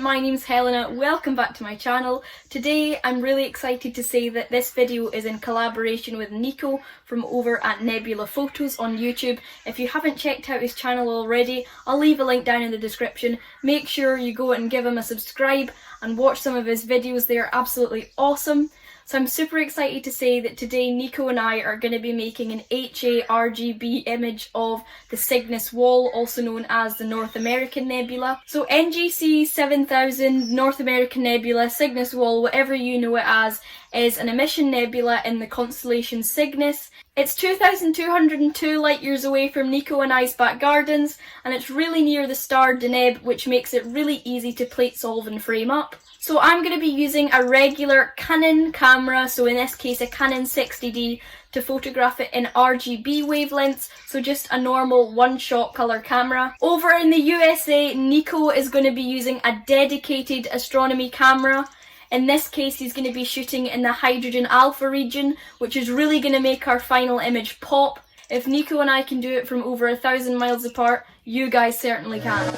my name's Helena. Welcome back to my channel. Today I'm really excited to say that this video is in collaboration with Nico from over at Nebula Photos on YouTube. If you haven't checked out his channel already, I'll leave a link down in the description. Make sure you go and give him a subscribe and watch some of his videos. They are absolutely awesome. So I'm super excited to say that today Nico and I are going to be making an HaRGB image of the Cygnus wall, also known as the North American Nebula. So NGC 7000 North American Nebula, Cygnus wall, whatever you know it as, is an emission nebula in the constellation Cygnus. It's 2,202 light years away from Nico and I's back gardens, and it's really near the star Deneb, which makes it really easy to plate solve and frame up. So I'm going to be using a regular Canon camera, so in this case a Canon 60D, to photograph it in RGB wavelengths, so just a normal one-shot colour camera. Over in the USA, Nico is going to be using a dedicated astronomy camera. In this case, he's going to be shooting in the hydrogen alpha region, which is really going to make our final image pop. If Nico and I can do it from over 1,000 miles apart, you guys certainly can.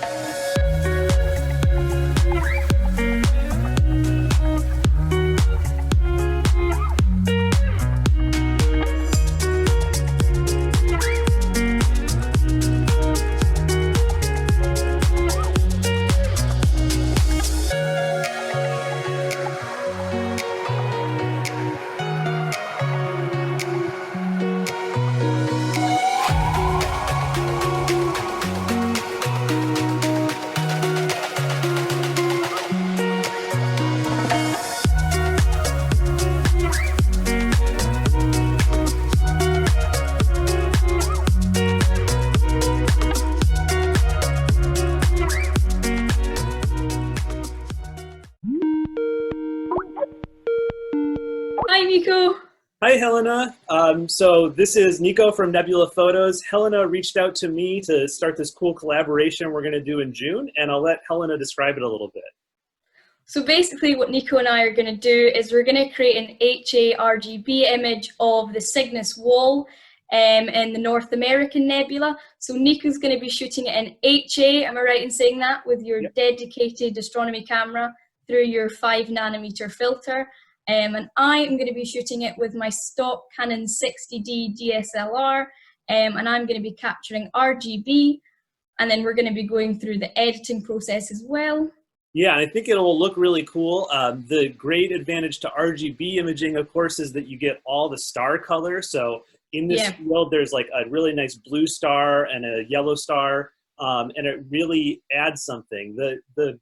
Hi Nico! Hi Helena. So this is Nico from Nebula Photos. Helena reached out to me to start this cool collaboration we're going to do in June, and I'll let Helena describe it a little bit. So basically what Nico and I are going to do is we're going to create an HaRGB image of the Cygnus wall in the North American Nebula. So Nico's going to be shooting it in HA, am I right in saying that, with your dedicated astronomy camera through your 5nm filter. And I am going to be shooting it with my stock Canon 60D DSLR, and I'm going to be capturing RGB, and then we're going to be going through the editing process as well. Yeah, I think it will look really cool. The great advantage to RGB imaging, of course, is that you get all the star color. So in this field, there's like a really nice blue star and a yellow star, and it really adds something. The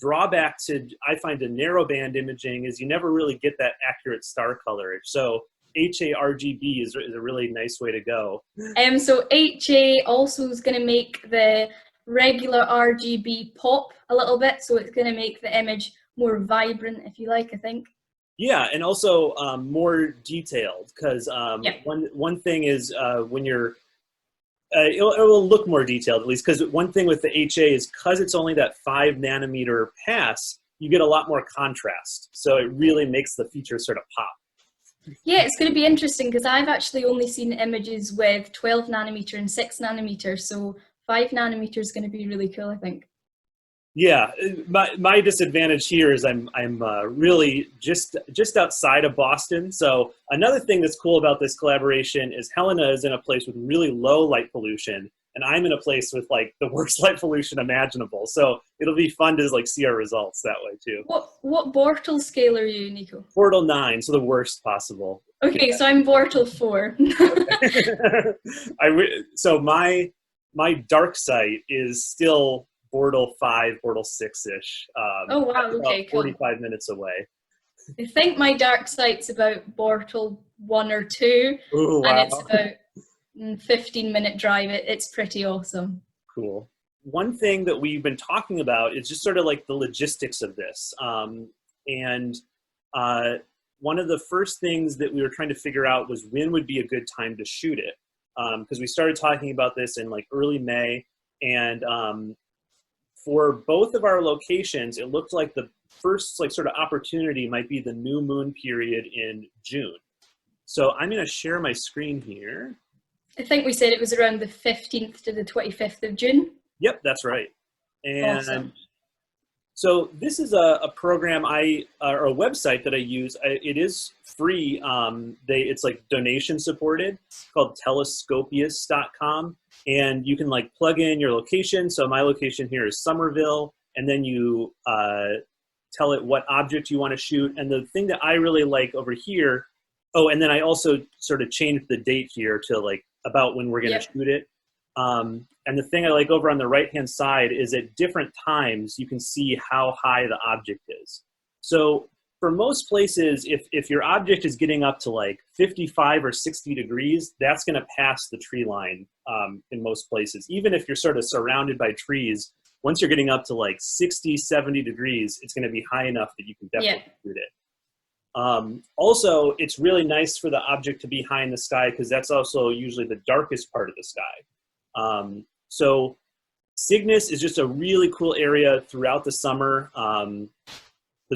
drawback to, I find, to narrowband imaging is you never really get that accurate star color. So HaRGB is a really nice way to go. So HA also is going to make the regular RGB pop a little bit, so it's going to make the image more vibrant, if you like, I think. Yeah, and also more detailed, because one thing is when you're it will look more detailed, at least, because one thing with the HA is because it's only that 5nm pass, you get a lot more contrast. So it really makes the features sort of pop. Yeah, it's going to be interesting because I've actually only seen images with 12nm and 6nm, so 5nm is going to be really cool, I think. Yeah, my disadvantage here is I'm really just outside of Boston. So another thing that's cool about this collaboration is Helena is in a place with really low light pollution, and I'm in a place with like the worst light pollution imaginable. So it'll be fun to like see our results that way too. What Bortle scale are you, Nico? Bortle 9, so the worst possible. Okay, so I'm Bortle 4. So my dark site is still Bortle 5, Bortle 6-ish. Oh wow, okay, about 45 minutes away. I think my dark site's about Bortle 1 or 2. Ooh, wow. And it's about 15-minute drive. It's pretty awesome. Cool. One thing that we've been talking about is just sort of like the logistics of this. One of the first things that we were trying to figure out was when would be a good time to shoot it. Because we started talking about this in like early May, and for both of our locations, it looked like the first like sort of opportunity might be the new moon period in June. So I'm going to share my screen here. I think we said it was around the 15th to the 25th of June. Yep, that's right. And awesome. So this is a program or a website that I use. It is free. It's like donation supported. It's called telescopius.com. And you can like plug in your location. So my location here is Somerville. And then you tell it what object you want to shoot. And the thing that I really like over here, oh, and then I also sort of changed the date here to like about when we're going to shoot it. And the thing I like over on the right-hand side is at different times, you can see how high the object is. So for most places, if your object is getting up to like 55 or 60 degrees, that's going to pass the tree line in most places. Even if you're sort of surrounded by trees, once you're getting up to like 60, 70 degrees, it's going to be high enough that you can definitely shoot it. Also, it's really nice for the object to be high in the sky because that's also usually the darkest part of the sky. So Cygnus is just a really cool area throughout the summer because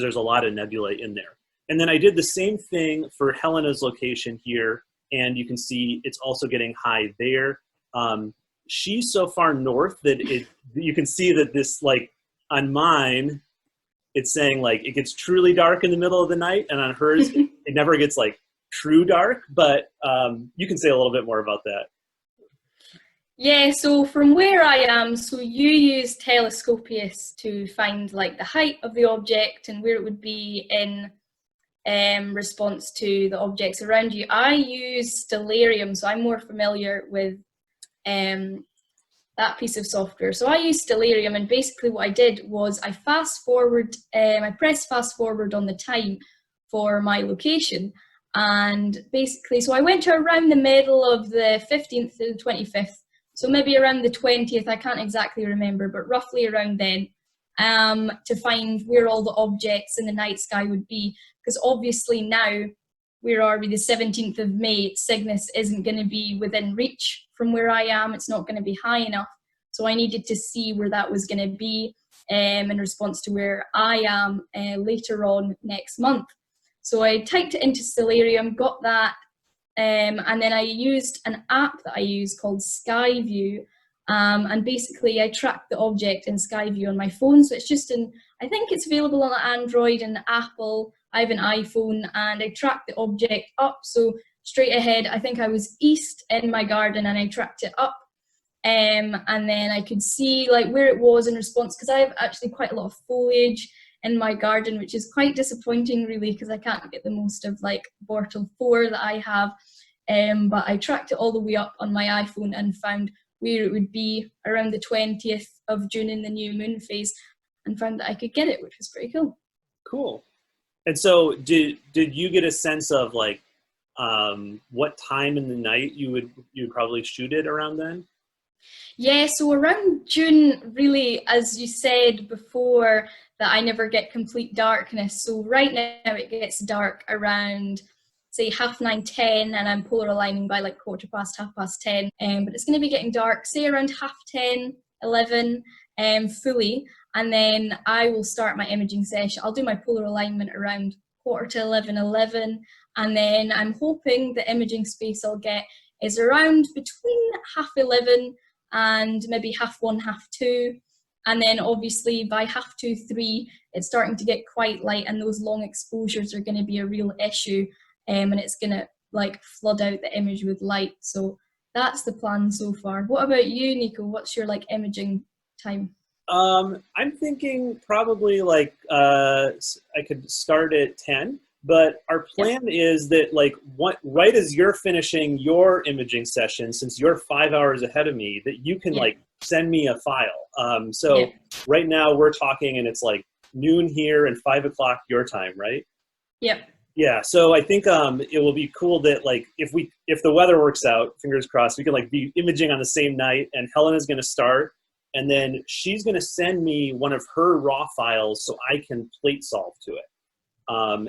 there's a lot of nebulae in there. And then I did the same thing for Helena's location here, and you can see it's also getting high there. She's so far north that you can see that this, like on mine, it's saying like it gets truly dark in the middle of the night, and on hers, it never gets like true dark, but you can say a little bit more about that. Yeah, so from where I am, so you use Telescopius to find like the height of the object and where it would be in response to the objects around you. I use Lyrium, so I'm more familiar with that piece of software. So I use Lyrium, and basically what I did was I pressed fast forward on the time for my location. And basically, so I went to around the middle of the 15th to the 25th. So maybe around the 20th, I can't exactly remember, but roughly around then, to find where all the objects in the night sky would be. Because obviously now, where are we, the 17th of May, Cygnus isn't going to be within reach from where I am. It's not going to be high enough. So I needed to see where that was going to be in response to where I am later on next month. So I typed it into Lyrium, got that, and then I used an app that I use called Skyview, and basically I tracked the object in Skyview on my phone. So it's just I think it's available on Android and Apple. I have an iPhone, and I tracked the object up. So straight ahead, I think I was east in my garden, and I tracked it up, and then I could see like where it was in response, because I have actually quite a lot of foliage in my garden, which is quite disappointing really, because I can't get the most of like Bortle 4 that I have, but I tracked it all the way up on my iPhone and found where it would be around the 20th of June in the new moon phase, and found that I could get it, which was pretty cool. Cool. And so did you get a sense of like what time in the night you would probably shoot it around then? Yeah, so around June, really, as you said before, that I never get complete darkness. So right now it gets dark around, say, 9:30, 10, and I'm polar aligning by like 10:15, 10:30. But it's going to be getting dark, say, around 10:30, 11, fully. And then I will start my imaging session. I'll do my polar alignment around 11:15, 11. And then I'm hoping the imaging space I'll get is around between 11:30 and maybe 1:30, 2:30. And then obviously by 2:30, 3, it's starting to get quite light, and those long exposures are going to be a real issue, and it's going to like flood out the image with light. So that's the plan so far. What about you, Nico? What's your like imaging time? I'm thinking probably like I could start at 10. But our plan is that like right as you're finishing your imaging session, since you're 5 hours ahead of me, that you can like send me a file. So right now we're talking and it's like noon here and 5 o'clock your time, right? Yep. Yeah. So I think it will be cool that like if the weather works out, fingers crossed, we can like be imaging on the same night, and Helena's going to start, and then she's going to send me one of her raw files so I can plate solve to it.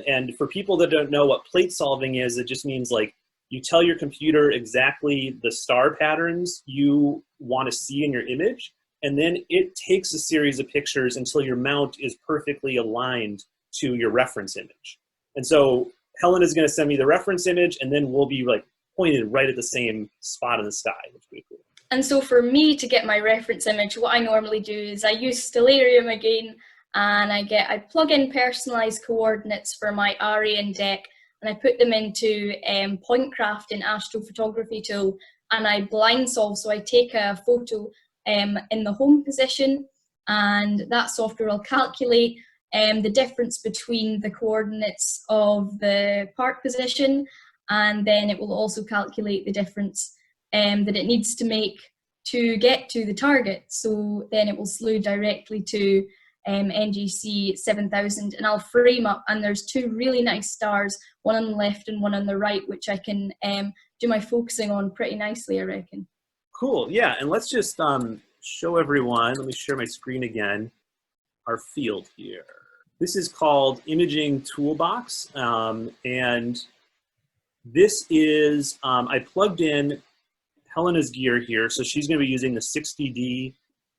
And for people that don't know what plate solving is, it just means like you tell your computer exactly the star patterns you want to see in your image, and then it takes a series of pictures until your mount is perfectly aligned to your reference image. And so Helen is going to send me the reference image, and then we'll be like pointed right at the same spot in the sky, which would be cool. And so for me to get my reference image, what I normally do is I use Lyrium again, and I plug in personalized coordinates for my area and deck, and I put them into Pointcraft in Astrophotography tool, and I blind solve. So I take a photo in the home position, and that software will calculate the difference between the coordinates of the park position, and then it will also calculate the difference that it needs to make to get to the target. So then it will slew directly to NGC 7000, and I'll frame up, and there's two really nice stars, one on the left and one on the right, which I can do my focusing on pretty nicely, I reckon. Cool, yeah, and let's just show everyone, let me share my screen again, our field here. This is called Imaging Toolbox, and this is, I plugged in Helena's gear here, so she's going to be using the 60D,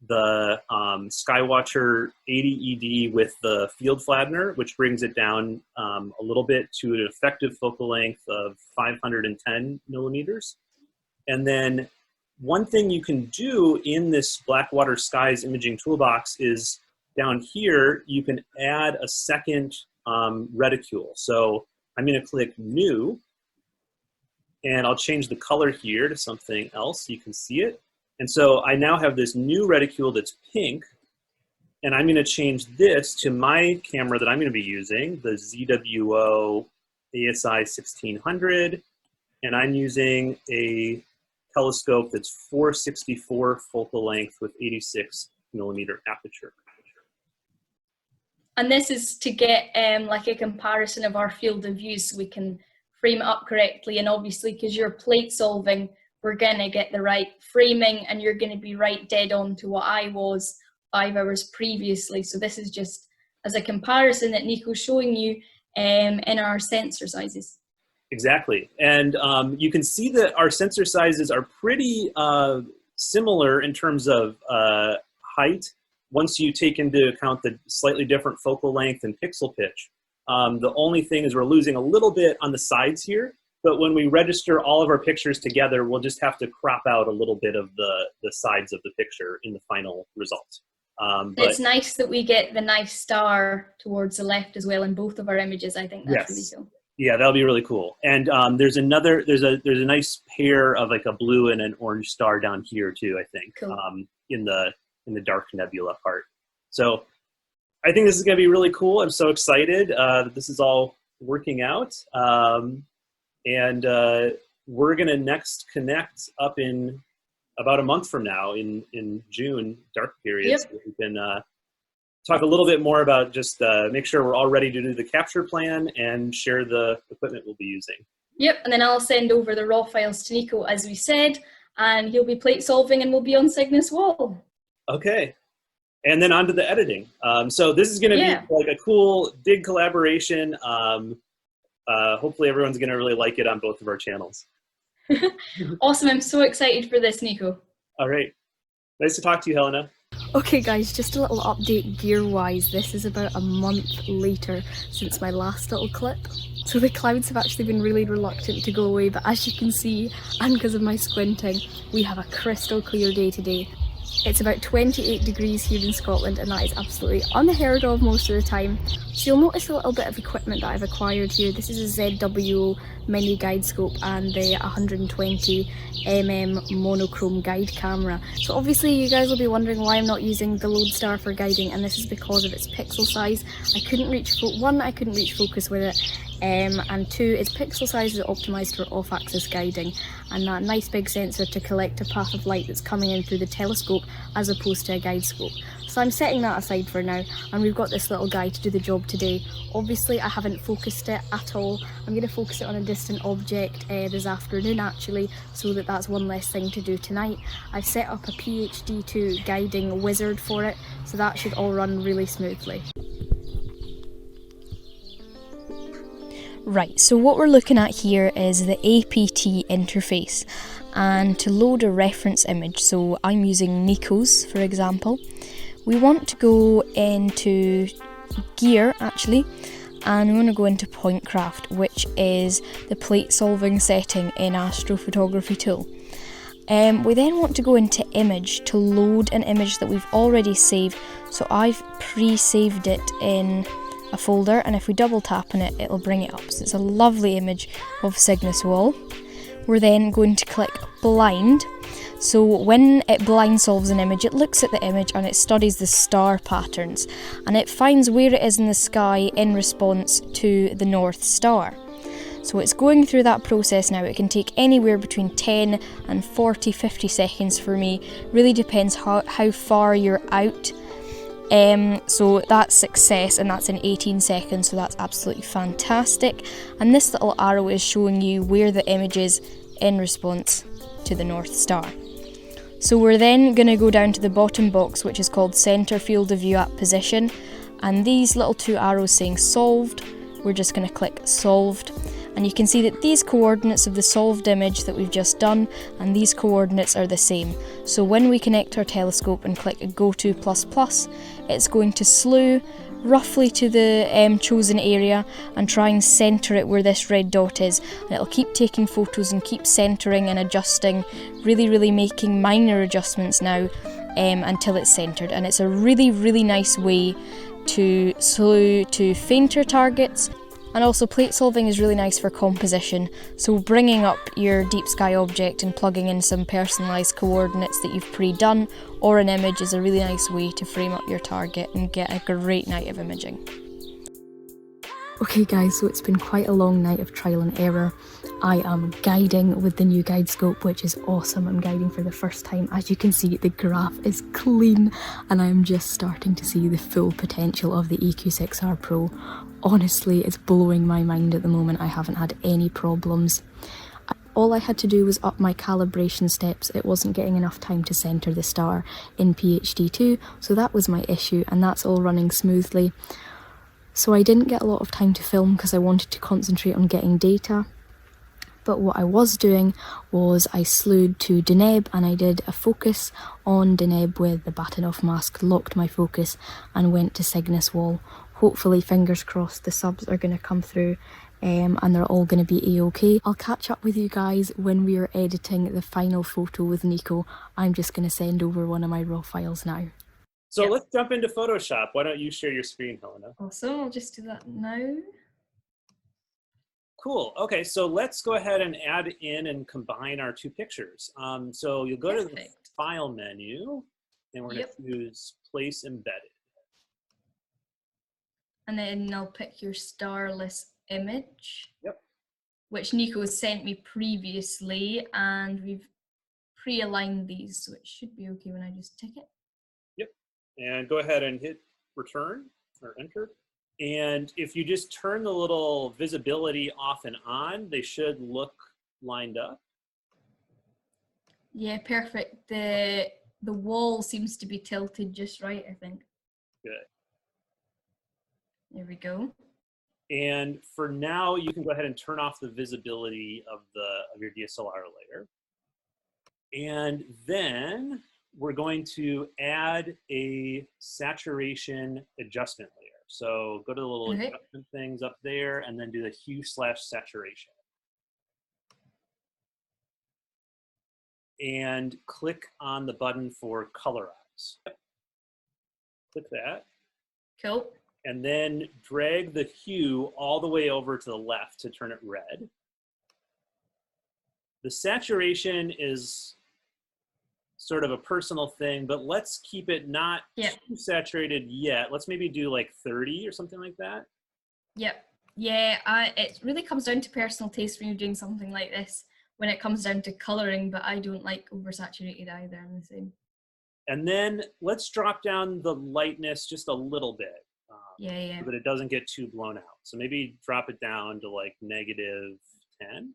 the Skywatcher 80 ED with the field flattener, which brings it down a little bit to an effective focal length of 510 millimeters. And then one thing you can do in this Blackwater Skies imaging toolbox is down here, you can add a second reticule. So I'm going to click New, and I'll change the color here to something else so you can see it. And so I now have this new reticule that's pink, and I'm going to change this to my camera that I'm going to be using, the ZWO ASI 1600, and I'm using a telescope that's 464 focal length with 86 millimeter aperture. And this is to get like a comparison of our field of view so we can frame it up correctly, and obviously because you're plate solving, we're going to get the right framing, and you're going to be right dead on to what I was 5 hours previously. So this is just as a comparison that Nico's showing you in our sensor sizes. Exactly, and you can see that our sensor sizes are pretty similar in terms of height, once you take into account the slightly different focal length and pixel pitch. The only thing is we're losing a little bit on the sides here, but when we register all of our pictures together, we'll just have to crop out a little bit of the sides of the picture in the final result. But it's nice that we get the nice star towards the left as well in both of our images. I think that's really cool. Yeah, that'll be really cool. And there's a nice pair of like a blue and an orange star down here too, I think, cool. in the dark nebula part. So I think this is going to be really cool. I'm so excited that this is all working out. And we're going to next connect up in about a month from now in June, dark period. Yep. So we can talk a little bit more about just make sure we're all ready to do the capture plan and share the equipment we'll be using. Yep, and then I'll send over the raw files to Nico, as we said, and he'll be plate solving and we'll be on Cygnus wall. Okay. And then on to the editing. So this is going to be like a cool, big collaboration. Hopefully everyone's going to really like it on both of our channels. Awesome. I'm so excited for this, Nico. All right. Nice to talk to you, Helena. Okay guys, just a little update gear-wise. This is about a month later since my last little clip. So the clouds have actually been really reluctant to go away, but as you can see, and because of my squinting, we have a crystal clear day today. It's about 28 degrees here in Scotland, and that is absolutely unheard of most of the time. So you'll notice a little bit of equipment that I've acquired here. This is a ZWO mini guide scope and the 120mm monochrome guide camera. So obviously you guys will be wondering why I'm not using the Lodestar for guiding, and this is because of its pixel size. I couldn't reach focus with it, and two, its pixel size is optimised for off-axis guiding, and that nice big sensor to collect a path of light that's coming in through the telescope as opposed to a guide scope. So I'm setting that aside for now, and we've got this little guy to do the job today. Obviously I haven't focused it at all. I'm going to focus it on a distant object this afternoon actually, so that's one less thing to do tonight. I've set up a PhD2 guiding wizard for it, so that should all run really smoothly. Right, so what we're looking at here is the APT interface, and to load a reference image, so I'm using Nico's for example, we want to go into gear actually, and we want to go into Pointcraft, which is the plate solving setting in Astrophotography tool. We then want to go into image to load an image that we've already saved. So I've pre-saved it in a folder, and if we double tap on it, it'll bring it up. So it's a lovely image of Cygnus wall. We're then going to click blind. So when it blind solves an image, it looks at the image and it studies the star patterns, and it finds where it is in the sky in response to the North Star. So it's going through that process now. It can take anywhere between 10 and 40, 50 seconds for me. Really depends how far you're out. So that's success, and that's in 18 seconds, so that's absolutely fantastic. And this little arrow is showing you where the image is in response to the North Star. So we're then going to go down to the bottom box, which is called Center Field of View at Position, and these little two arrows saying solved, we're just going to click solved. And you can see that these coordinates of the solved image that we've just done and these coordinates are the same. So when we connect our telescope and click go to ++, it's going to slew roughly to the chosen area and try and centre it where this red dot is. And it'll keep taking photos and keep centering and adjusting, really making minor adjustments now until it's centred. And it's a really nice way to slew to fainter targets. And also plate solving is really nice for composition, so bringing up your deep sky object and plugging in some personalised coordinates that you've pre-done or an image is a really nice way to frame up your target and get a great night of imaging. Okay guys, so it's been quite a long night of trial and error. I am guiding with the new guide scope, which is awesome. I'm guiding for the first time. As you can see, the graph is clean and I'm just starting to see the full potential of the EQ6R Pro. Honestly, it's blowing my mind at the moment. I haven't had any problems. All I had to do was up my calibration steps. It wasn't getting enough time to centre the star in PhD2, so that was my issue, and that's all running smoothly. So I didn't get a lot of time to film because I wanted to concentrate on getting data. But what I was doing was I slewed to Deneb and I did a focus on Deneb with the Batonov mask, locked my focus and went to Cygnus wall. Hopefully, fingers crossed, the subs are going to come through and they're all going to be a-okay. I'll catch up with you guys when we are editing the final photo with Nico. I'm just going to send over one of my raw files now. So let's jump into Photoshop. Why don't you share your screen, Helena? Awesome, I'll just do that now. Cool. Okay, so let's go ahead and add in and combine our two pictures. So you'll go to the File menu, and we're going to choose Place Embedded. And then I'll pick your starless image. Yep. Which Nico has sent me previously, and we've pre-aligned these, so it should be okay when I just tick it. Yep. And go ahead and hit return or enter. And if you just turn the little visibility off and on, they should look lined up. Yeah, perfect. The wall seems to be tilted just right, I think. Good. There we go. And for now, you can go ahead and turn off the visibility of your DSLR layer. And then we're going to add a saturation adjustment layer. So go to the little adjustment things up there and then do the hue/saturation. And click on the button for colorize. Click that. Cool. And then drag the hue all the way over to the left to turn it red. The saturation is sort of a personal thing, but let's keep it not too saturated yet. Let's maybe do like 30 or something like that. Yep. Yeah, it really comes down to personal taste when you're doing something like this, when it comes down to colouring, but I don't like oversaturated either. I'm the same. And then let's drop down the lightness just a little bit. So that it doesn't get too blown out. So maybe drop it down to like -10.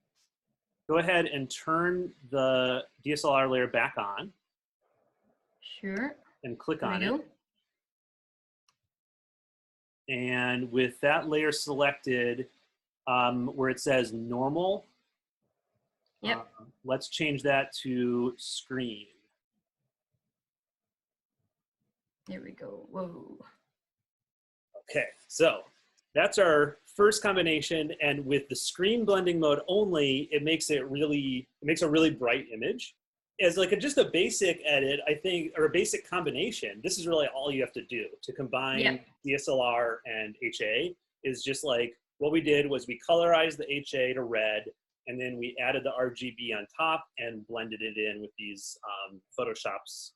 Go ahead and turn the DSLR layer back on. Sure. And click on it. And with that layer selected, where it says normal, let's change that to screen. There we go. Whoa. Okay, so that's our first combination, and with the screen blending mode only, it makes a really bright image. as like just a basic edit, I think, or a basic combination, this is really all you have to do to combine DSLR and HA is just like what we did was we colorized the HA to red, and then we added the RGB on top and blended it in with these Photoshop's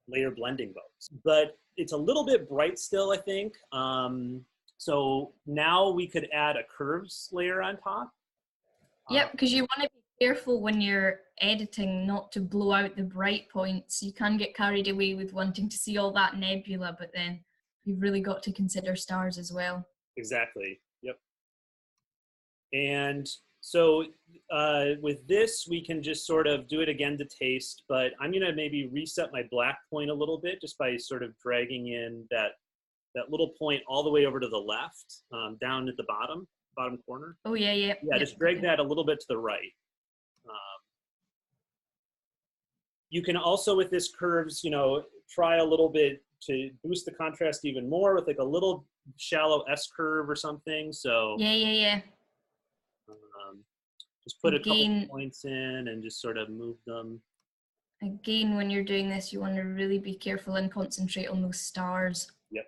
layer blending modes. But it's a little bit bright still, I think. So now we could add a curves layer on top. Yep, because you want to be careful when you're editing not to blow out the bright points. You can get carried away with wanting to see all that nebula, but then you've really got to consider stars as well. Exactly, yep. And so with this, we can just sort of do it again to taste, but I'm gonna maybe reset my black point a little bit just by sort of dragging in that little point all the way over to the left, down at the bottom corner. Oh, yeah, yeah. Yeah, just drag that a little bit to the right. You can also, with this curves, you know, try a little bit to boost the contrast even more with like a little shallow S curve or something. So yeah. Just put a couple points in and just sort of move them. Again, when you're doing this, you want to really be careful and concentrate on those stars. Yep.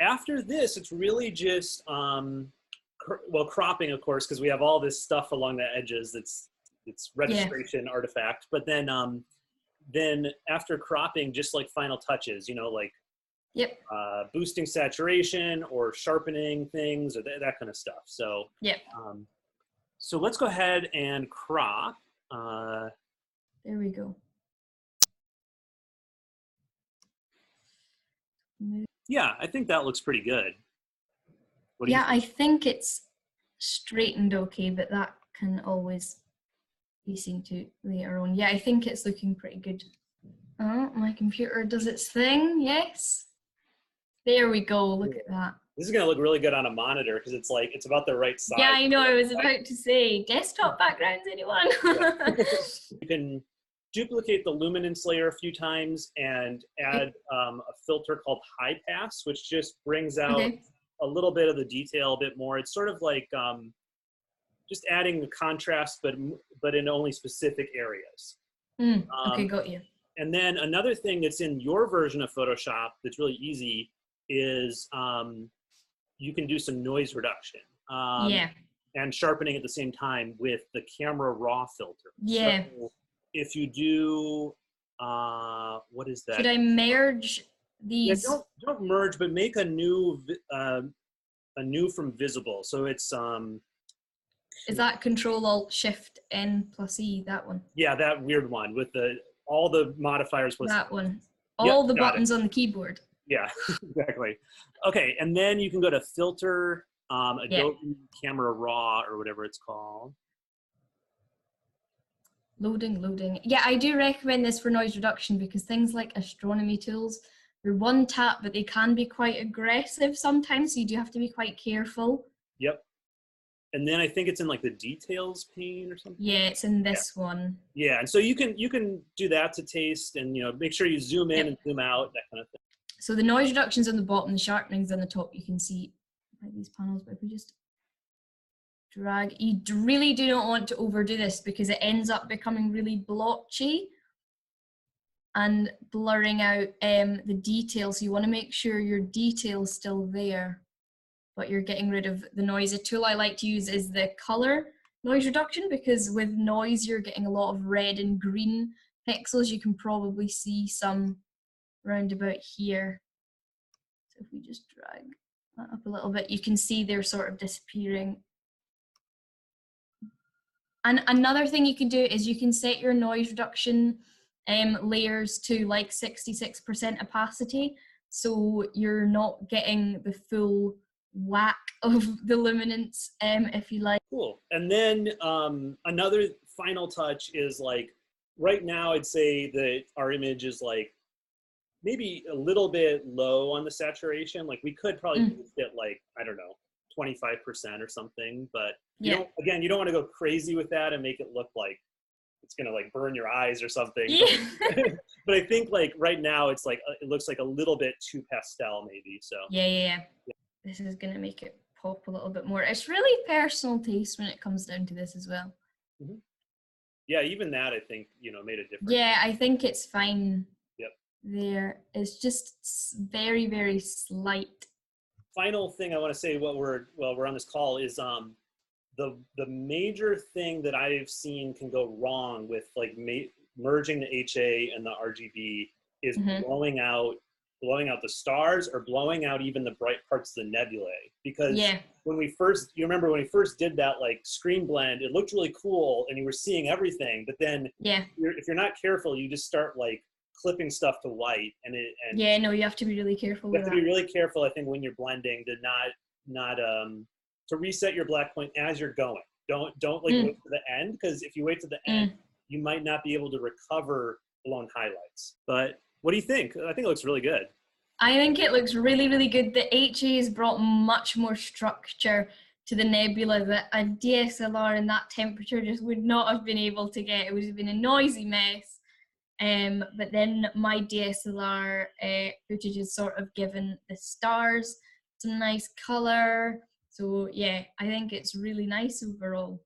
After this, it's really just, well, cropping, of course, because we have all this stuff along the edges. It's registration artifact. But then after cropping, just like final touches, you know, like boosting saturation or sharpening things or that kind of stuff. So so let's go ahead and crop. There we go. Yeah, I think that looks pretty good. What do you think? I think it's straightened okay, but that can always be seen to later on. Yeah, I think it's looking pretty good. Oh, my computer does its thing. Yes. There we go. Look at that. This is going to look really good on a monitor because it's like, it's about the right size. Yeah, I know. I was about to say, desktop backgrounds, anyone? You can duplicate the luminance layer a few times and add a filter called high pass, which just brings out a little bit of the detail a bit more. It's sort of like just adding the contrast, but in only specific areas. Okay, got you. And then another thing that's in your version of Photoshop that's really easy is you can do some noise reduction and sharpening at the same time with the camera raw filter. So if you do, what is that? Should I merge these? Yeah, don't merge, but make a new from visible. So it's is that Control-Alt-Shift-N+E, that one? Yeah, that weird one with all the modifiers. That one. All the buttons on the keyboard. Yeah, exactly. Okay, and then you can go to Filter, Adobe Camera Raw, or whatever it's called. Loading. Yeah, I do recommend this for noise reduction because things like astronomy tools, they're one tap, but they can be quite aggressive sometimes, so you do have to be quite careful. Yep. And then I think it's in like the details pane or something. Yeah, it's in this one. Yeah, and so you can do that to taste, and make sure you zoom in and zoom out, that kind of thing. So the noise reduction's on the bottom, the sharpening's on the top. You can see by these panels, but if we just drag, you really do not want to overdo this because it ends up becoming really blotchy and blurring out the details. So you want to make sure your detail's still there, but you're getting rid of the noise. A tool I like to use is the color noise reduction because with noise you're getting a lot of red and green pixels. You can probably see some round about here. So if we just drag that up a little bit, you can see they're sort of disappearing. And another thing you can do is you can set your noise reduction layers to like 66% opacity, so you're not getting the full whack of the luminance, if you like. Cool. And then another final touch is like, right now I'd say that our image is like maybe a little bit low on the saturation. Like we could probably boost it like, I don't know, 25% or something, but you don't want to go crazy with that and make it look like it's gonna like burn your eyes or something. But I think like right now it's like it looks like a little bit too pastel maybe. So this is gonna make it pop a little bit more. It's really personal taste when it comes down to this as well. Yeah, even that I think, you know, made a difference. Yeah, I think it's fine. Yep. There. It's just very, very slight. Final thing I want to say while we're on this call is the major thing that I've seen can go wrong with like merging the HA and the RGB is blowing out the stars or blowing out even the bright parts of the nebulae. Because when we first did that like screen blend, it looked really cool and you were seeing everything, but then if you're not careful, you just start like clipping stuff to white and no, you have to be really careful. You have to be really careful, I think, when you're blending to not to reset your black point as you're going. Don't like wait to the end, because if you wait to the end, you might not be able to recover blown highlights. But what do you think? I think it looks really good. I think it looks really, really good. The HA has brought much more structure to the nebula that a DSLR in that temperature just would not have been able to get. It would have been a noisy mess. But then my DSLR footage is sort of given the stars some nice color. So yeah, I think it's really nice overall.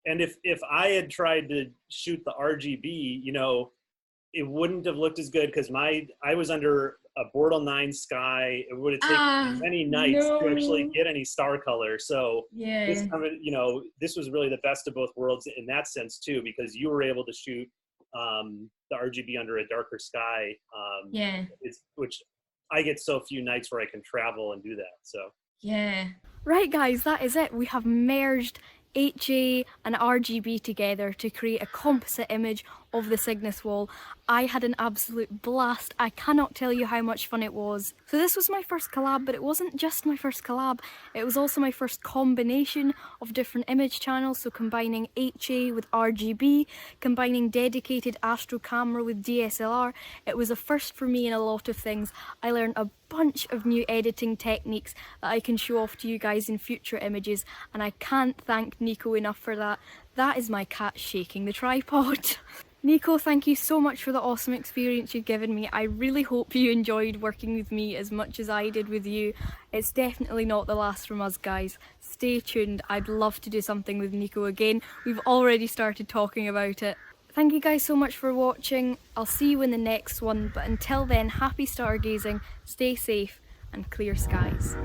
And if I had tried to shoot the RGB, you know, it wouldn't have looked as good because I was under a Bortle 9 sky. It would have taken many nights to actually get any star color. So this, you know, this was really the best of both worlds in that sense too, because you were able to shoot the RGB under a darker sky. Which I get so few nights where I can travel and do that. So right guys, that is it. We have merged HA and RGB together to create a composite image of the Cygnus wall. I had an absolute blast. I cannot tell you how much fun it was. So this was my first collab, but it wasn't just my first collab, it was also my first combination of different image channels, so combining HA with RGB, combining dedicated astro camera with DSLR. It was a first for me in a lot of things. I learned a bunch of new editing techniques that I can show off to you guys in future images, and I can't thank Nico enough for that. That is my cat shaking the tripod. Nico, thank you so much for the awesome experience you've given me. I really hope you enjoyed working with me as much as I did with you. It's definitely not the last from us, guys. Stay tuned. I'd love to do something with Nico again. We've already started talking about it. Thank you guys so much for watching. I'll see you in the next one, but until then, happy stargazing, stay safe, and clear skies.